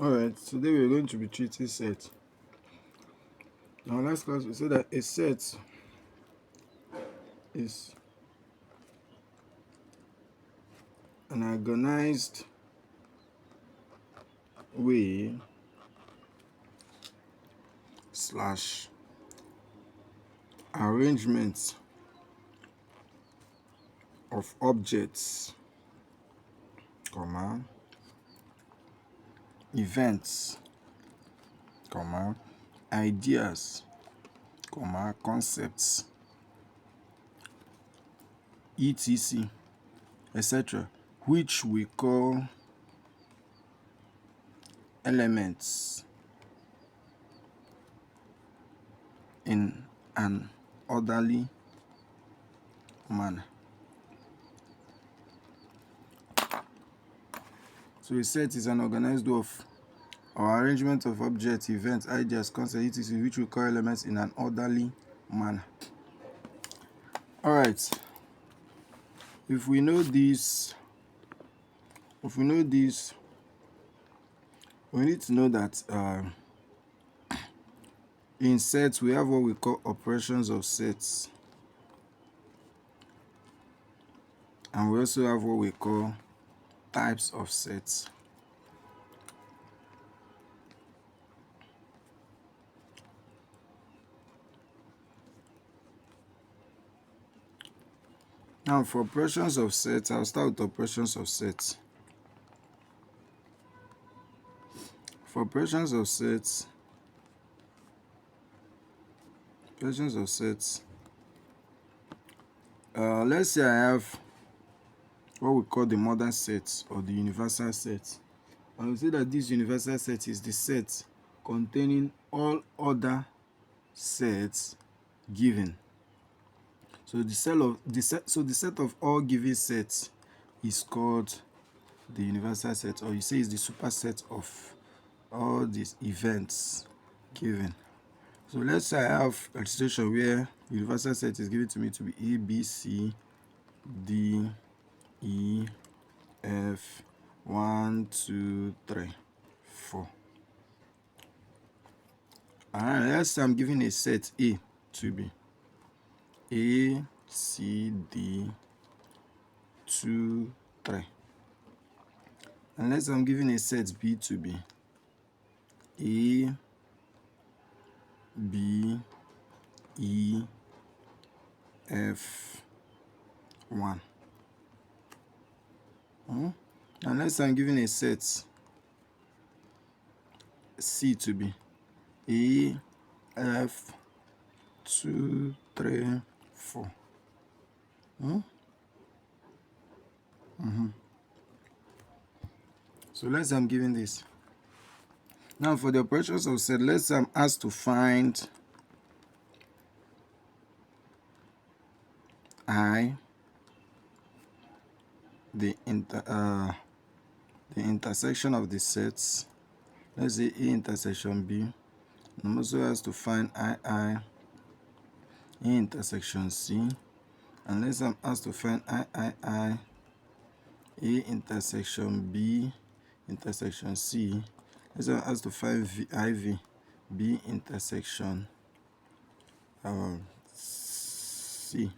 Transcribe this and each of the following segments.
Alright, today we're going to be treating sets. Now last class we said that a set is an organized way slash arrangement of objects, events, ideas, concepts, etc., etc., which we call elements in an orderly manner. So a set is an organized way of or arrangement of objects, events, ideas, concepts, etc., which we call elements in an orderly manner. Alright. If we know this, we need to know that in sets we have what we call operations of sets, and we also have what we call types of sets. Now for operations of sets, I'll start with operations of sets. For operations of sets, let's say I have what we call the modern set or the universal set. I will say that this universal set is the set containing all other sets given. So the set of all given sets is called the universal set, or you say it's the superset of all these events given. So let's say I have a situation where the universal set is given to me to be A, B, C, D, E, F, 1, 2, 3, 4. And let's say I'm giving a set A to be A, C, D, 2, 3. Unless I'm giving a set B to be A, B, E, F, 1. Unless I'm giving a set C to be A, F, 2, 3, 4. So let's say I'm giving this. Now for the operations of set, let's say I'm asked to find I, the intersection of the sets. Let's say A intersection B. I'm also asked to find I, A intersection C. Unless I'm asked to find I, A intersection B intersection C. Let's say I'm asked to find IV B intersection C.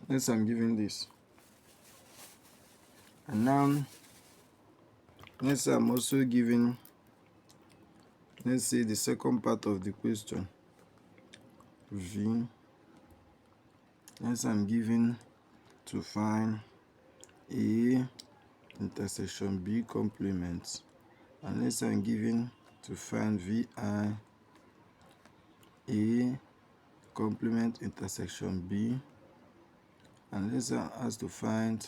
Let's say I'm giving this. And now, let's say I'm also giving, let's say the second part of the question, V. Let's say I'm giving to find A intersection B complement. And let's say I'm giving to find VI A complement intersection B. And let's say I'm asked to find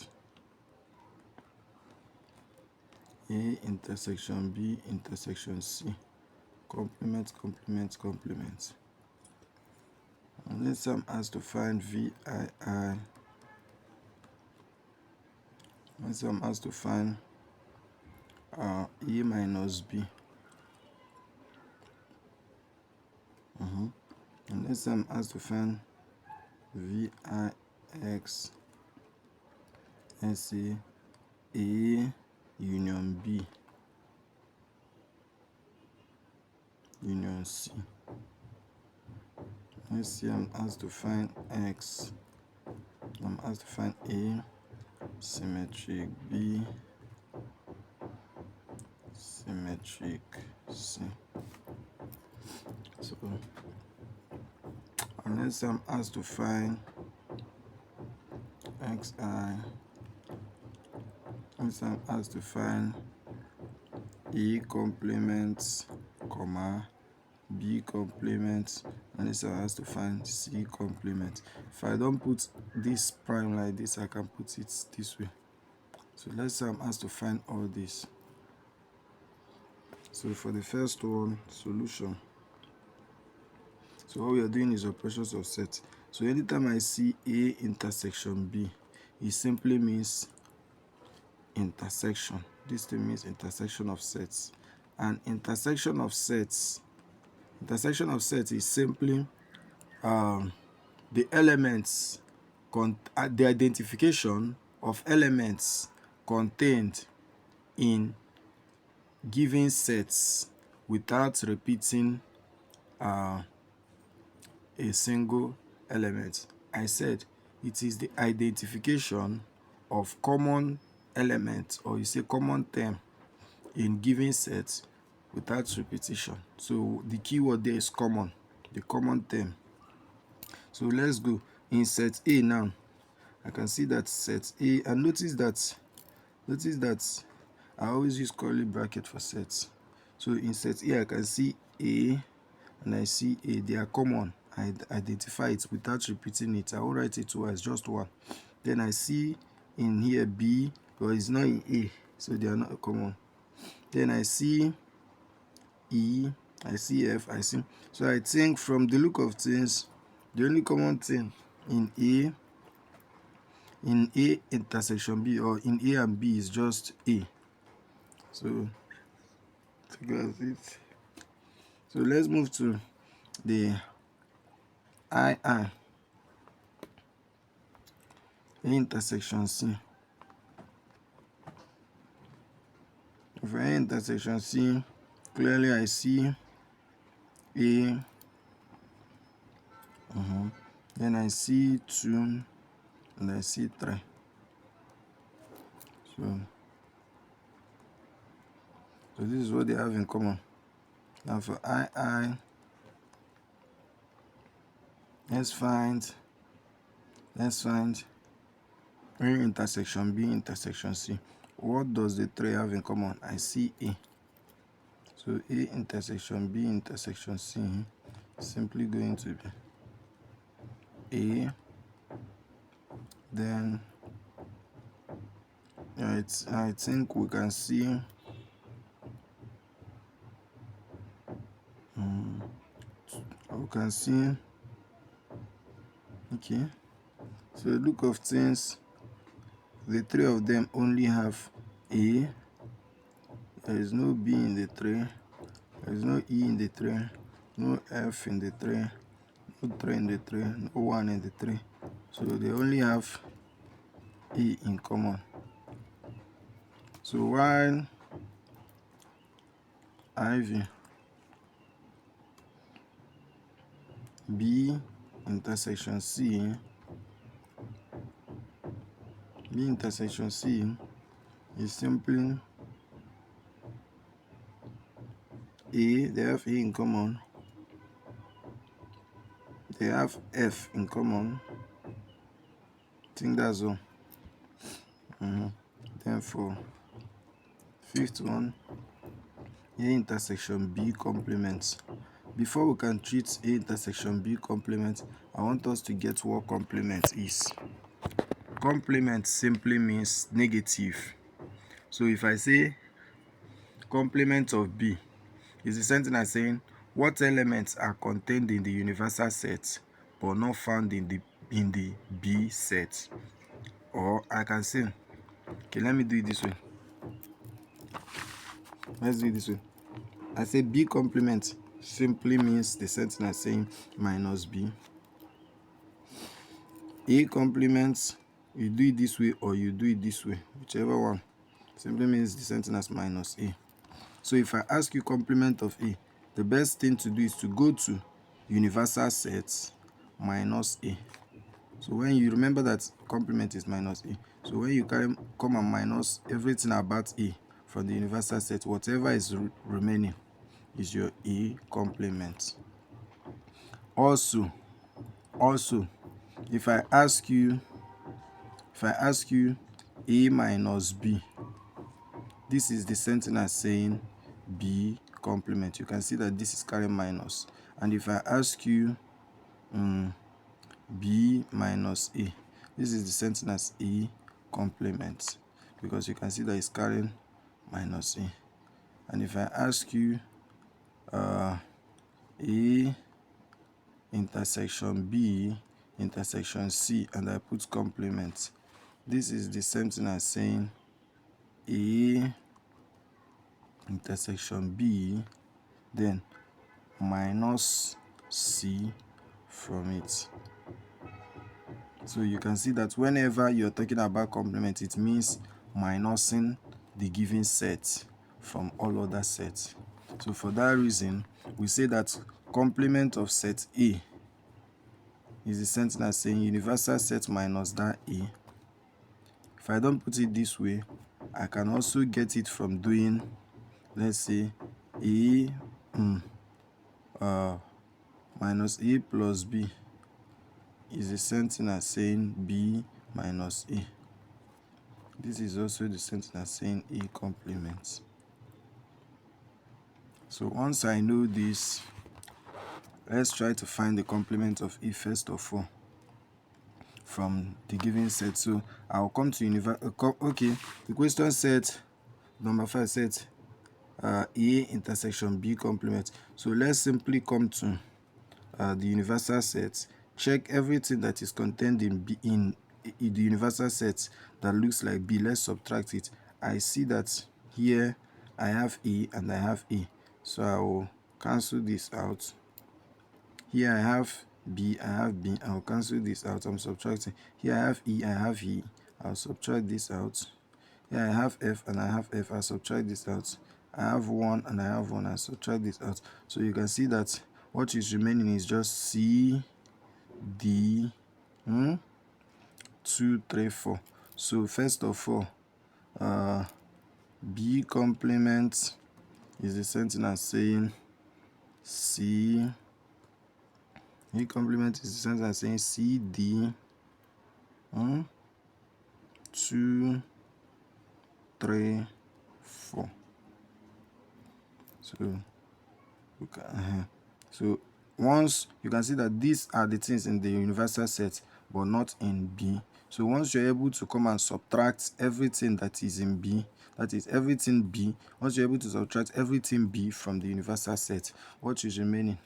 A intersection B intersection C. Complement. And let's say I'm asked to find VII. Let's say I'm asked to find E minus B. And let's say I'm asked to find VIX SA A union B. intersection C. Let's see, I'm asked to find X. I'm asked to find A, symmetric B, symmetric C. So, unless I'm asked to find XI, unless I'm asked to find A complement, comma, B complement, unless I have to find C complement. If I don't put this prime like this, I can put it this way. So let's say I'm asked to find all this. So for the first one, solution. So what we are doing is operations of set. So anytime I see A intersection B, it simply means intersection. This thing means intersection of sets. And intersection of sets is simply the elements, the identification of elements contained in given sets without repeating a single element. I said it is the identification of common elements, or you say common term, in given sets without repetition. So the keyword there is common, the common term. So let's go in set A now. I can see that set A, and notice that I always use curly bracket for sets. So in set A, I can see A and I see A. They are common. I identify it without repeating it. I won't write it twice, just one. Then I see in here B, but it's not in A, so they are not common. Then I see E, I see F, I see. So I think from the look of things, the only common thing in A intersection B, or in A and B, is just A. So that's it. So let's move to the II, A intersection C. For A intersection C, clearly I see A, then I see 2, and I see 3. So this is what they have in common. Now for II, let's find A intersection B intersection C. What does the 3 have in common? I see A. So A intersection B intersection C is simply going to be A. Then I think we can see okay. So look of things, the 3 of them only have A. There is no B in the 3. There is no E in the 3. No F in the 3. No 3 in the 3. No 1 in the 3. So they only have E in common. So while IV B intersection C is simply A. They have A in common. They have F in common. I think that's all. Then for fifth one, A intersection B complements. Before we can treat A intersection B complement, I want us to get what complement is. Complement simply means negative. So if I say complement of B, it's the same thing as saying what elements are contained in the universal set but not found in the B set. Or I can say, okay, let me do it this way. Let's do it this way. I say B complement simply means the same thing as saying minus B. A complement, you do it this way or you do it this way, whichever one, simply means the same thing as minus A. So if I ask you complement of A, the best thing to do is to go to universal set minus A. So when you remember that complement is minus A, so when you come and minus everything about A from the universal set, whatever is remaining is your A complement. Also, if I ask you A minus B, this is the same thing as saying B complement. You can see that this is carrying minus. And if I ask you B minus A, this is the same thing as A complement, because you can see that it's carrying minus A. And if I ask you A intersection B intersection C and I put complement, this is the same thing as saying A intersection B, then minus C from it. So you can see that whenever you're talking about complement, it means minusing the given set from all other sets. So for that reason, we say that complement of set A is the same thing as saying universal set minus that A. If I don't put it this way, I can also get it from doing, let's say, A minus A plus B is the same thing as saying B minus A. This is also the same thing as saying A complement. So once I know this, let's try to find the complement of A first of all from the given set. So I'll come to okay, the question said, number 5 said A intersection B complement. So let's simply come to the universal set, check everything that is contained in B in the universal set that looks like B. Let's subtract it. I see that here I have A and I have A, so I will cancel this out. Here I have B, I have B, I will cancel this out. I'm subtracting. Here I have E, I have E, I'll subtract this out. Here I have F and I have F, I'll subtract this out. I have 1 and I have 1, I'll subtract this out. So you can see that what is remaining is just C, D, 2, 3, 4. So first of all, B complement is the same thing as saying C. B complement is the same thing as saying C, D, 2, 3, 4. So once you can see that these are the things in the universal set but not in B. So once you're able to come and subtract everything that is in B, that is everything B, once you're able to subtract everything B from the universal set, what is remaining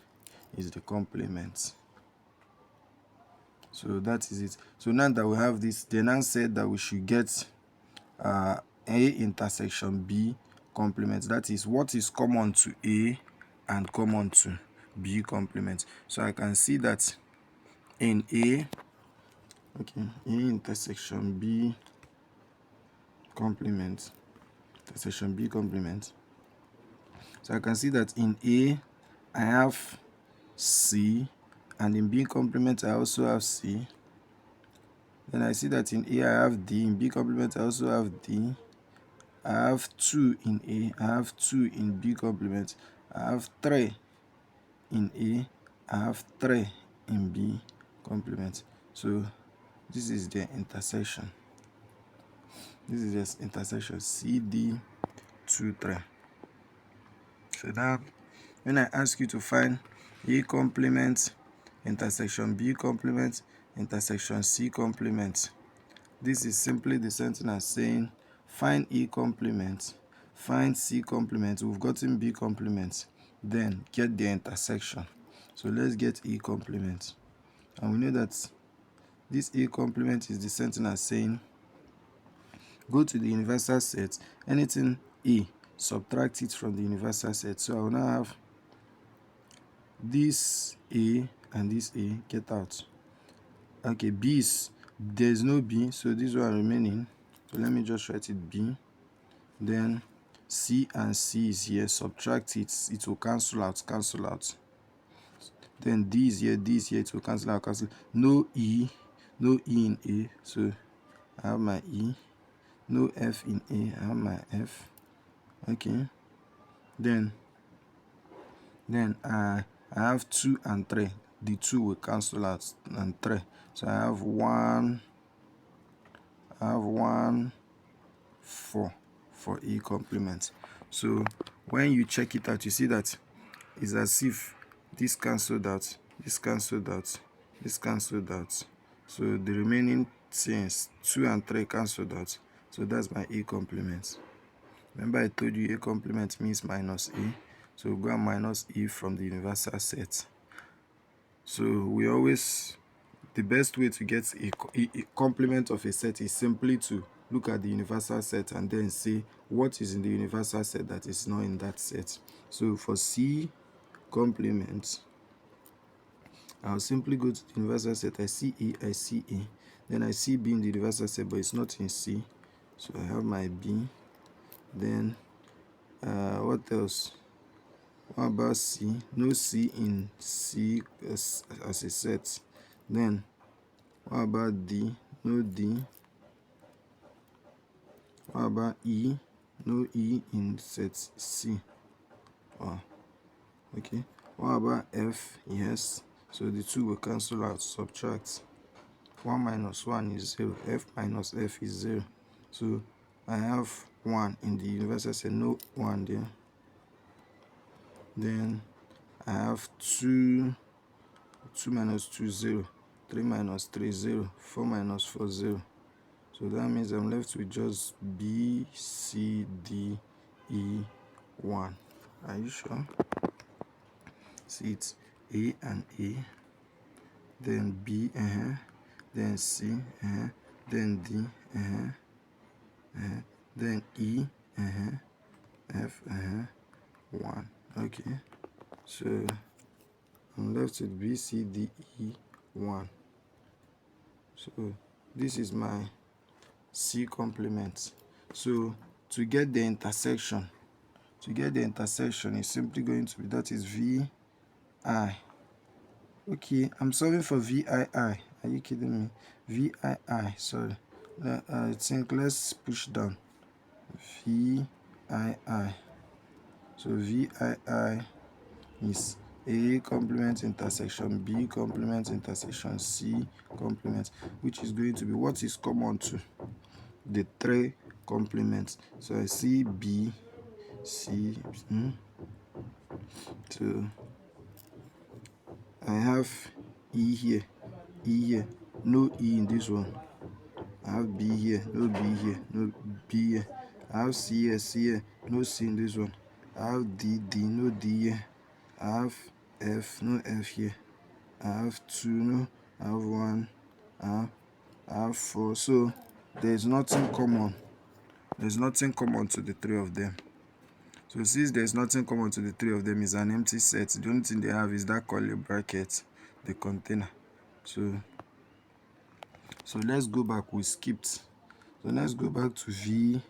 is the complement. So that is it. So now that we have this, they now said that we should get A intersection B complement. That is what is common to A and common to B complement. So I can see that in A intersection B complement, intersection B complement. So I can see that in A I have C, and in B complement I also have C. Then I see that in A I have D, in B complement I also have D. I have 2 in A, I have 2 in B complement, I have 3 in A, I have 3 in B complement. So this is the intersection. This is the intersection CD 2, 3. So now when I ask you to find A complement, intersection B complement, intersection C complement, this is simply the same thing as saying find E complement, find C complement. We've gotten B complement, then get the intersection. So let's get E complement. And we know that this A complement is the same thing as saying go to the universal set, anything A, subtract it from the universal set. So I will now have this A and this A, get out. Okay, B is, there's no B, so this one remaining. So let me just write it B. Then C and C is here, subtract it, it will cancel out, Then D is here, it will cancel out, No E in A, so I have my E. No F in A, I have my F. Okay. Then I have 2 and 3. The 2 will cancel out, and 3. So I have 1, 4 for E complement. So when you check it out, you see that it's as if this cancelled out, this cancelled out, this cancelled out. So the remaining things, 2 and 3 cancelled out. So that's my E complement. Remember I told you A complement means minus A. So we'll go and minus E from the universal set. So we always, the best way to get a complement of a set is simply to look at the universal set and then say what is in the universal set that is not in that set. So for C complement, I'll simply go to the universal set. I see A, I see A. Then I see B in the universal set, but it's not in C. So I have my B. Then what else? What about C? No C in C as a set. Then what about D? No D. What about E? No E in set C. Oh, okay. What about F? Yes. So the 2 will cancel out, subtract. 1 minus 1 is 0. F minus F is 0. So I have 1 in the universal set, no 1 there. Then I have 2 minus 2, 0. 3 minus 3, 0. 4 minus 4, 0. So that means I'm left with just B, C, D, E, 1. Are you sure? See, it's A and A, then B, then C, then D, then E, F, 1. Okay, so I'm left with B, C, D, E, 1. So this is my C complement. So to get the intersection, is simply going to be, that is VI. Okay, I'm solving for VII. Are you kidding me? VII, sorry. I think let's push down. VII. So VII is A complement intersection B complement intersection C complement, which is going to be what is common to the 3 complements. So I see B, C, so I have E here, no E in this one. I have B here, no B here, no B here. I have C here, no C in this one. I have D, no D here. I have F, no F here. I have 2, no. I have 1. I have 4. So there's nothing common. There's nothing common to the 3 of them. So since there's nothing common to the 3 of them, is an empty set. The only thing they have is that curly bracket, the container. So let's go back. We skipped. So let's go back to VI.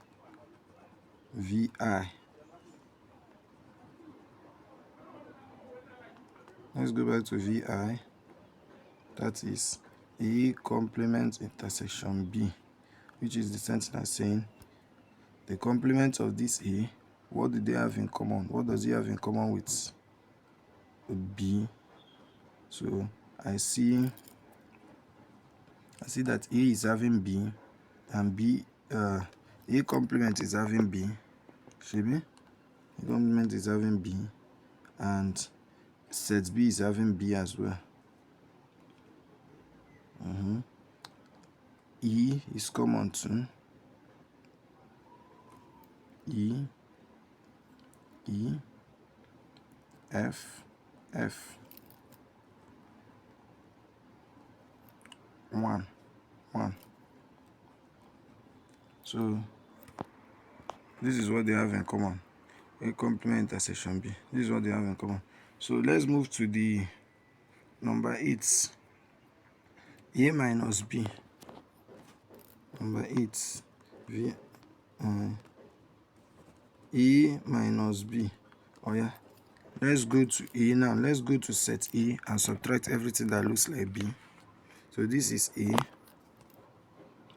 Let's go back to VI. That is A complement intersection B, which is the sentence saying the complement of this A, what do they have in common? What does it have in common with B? So I see that A is having B, and B, A complement is having B. Should A complement is having B, and set B is having B as well. E is common to E, F, 1. So this is what they have in common. A complement intersection B. This is what they have in common. So let's move to the number 8. A minus B. Number 8. A minus B. Oh yeah, let's go to A now. Let's go to set A and subtract everything that looks like B. So this is A.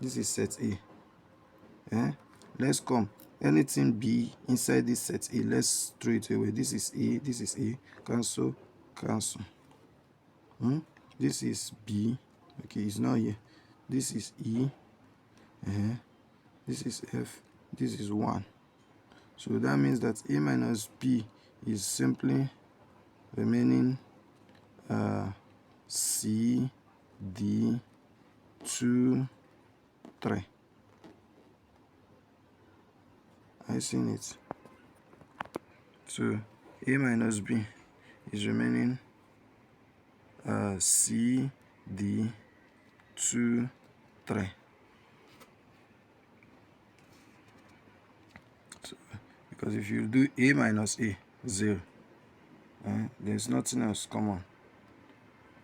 This is set A. Let's come. Anything B inside this set A, let's throw it away. This is A. This is A. Cancel. Cancel. This is B. Okay, it's not here. This is E. This is F. This is 1. So that means that A minus B is simply remaining C, D, 2, 3. I seen it. So A minus B is remaining C, D, 2, 3. So, because if you do A minus A, 0, there's nothing else common.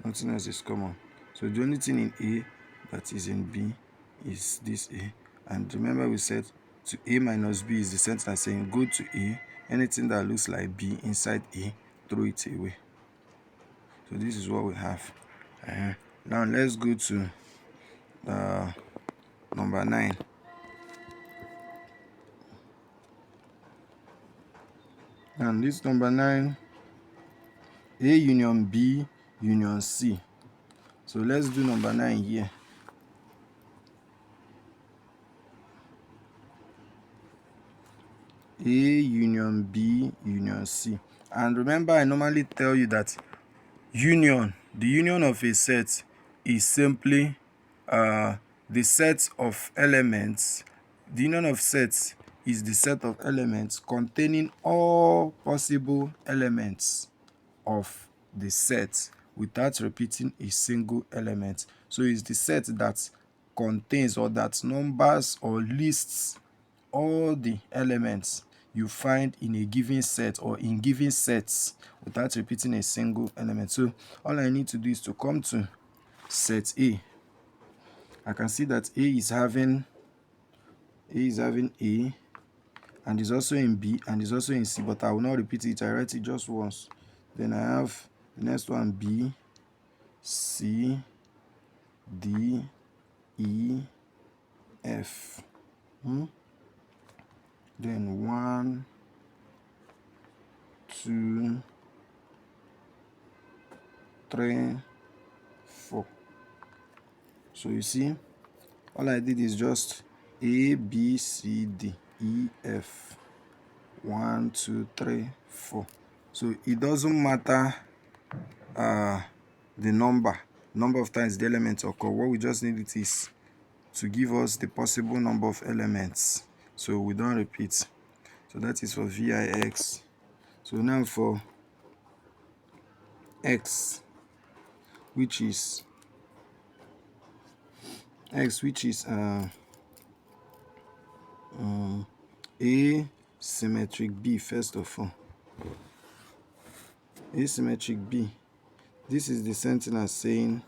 Nothing else is common. So the only thing in A that is in B is this A. And remember we said to A minus B is the sentence saying go to A, anything that looks like B inside A, throw it away. So this is what we have. Now let's go to number 9. And this number 9, A union B union C. So let's do number 9 here. A union B union C. And remember, I normally tell you that the union of a set is simply the set of elements. The union of sets is the set of elements containing all possible elements of the set without repeating a single element. So it's the set that contains or that numbers or lists all the elements you find in a given set or in given sets without repeating a single element. So all I need to do is to come to set A. I can see that A is having A and is also in B and is also in C, but I will not repeat it. I write it just once. Then I have the next one B, C, D, E, F. Then 1, 2, 3, 4. So you see, all I did is just A, B, C, D, E, F. 1, 2, 3, 4. So it doesn't matter the number of times the elements occur. What we just need it is to give us the possible number of elements, so we don't repeat. So that is for VIX. So now for X, which is A symmetric B. First of all, A symmetric B, this is the sentence saying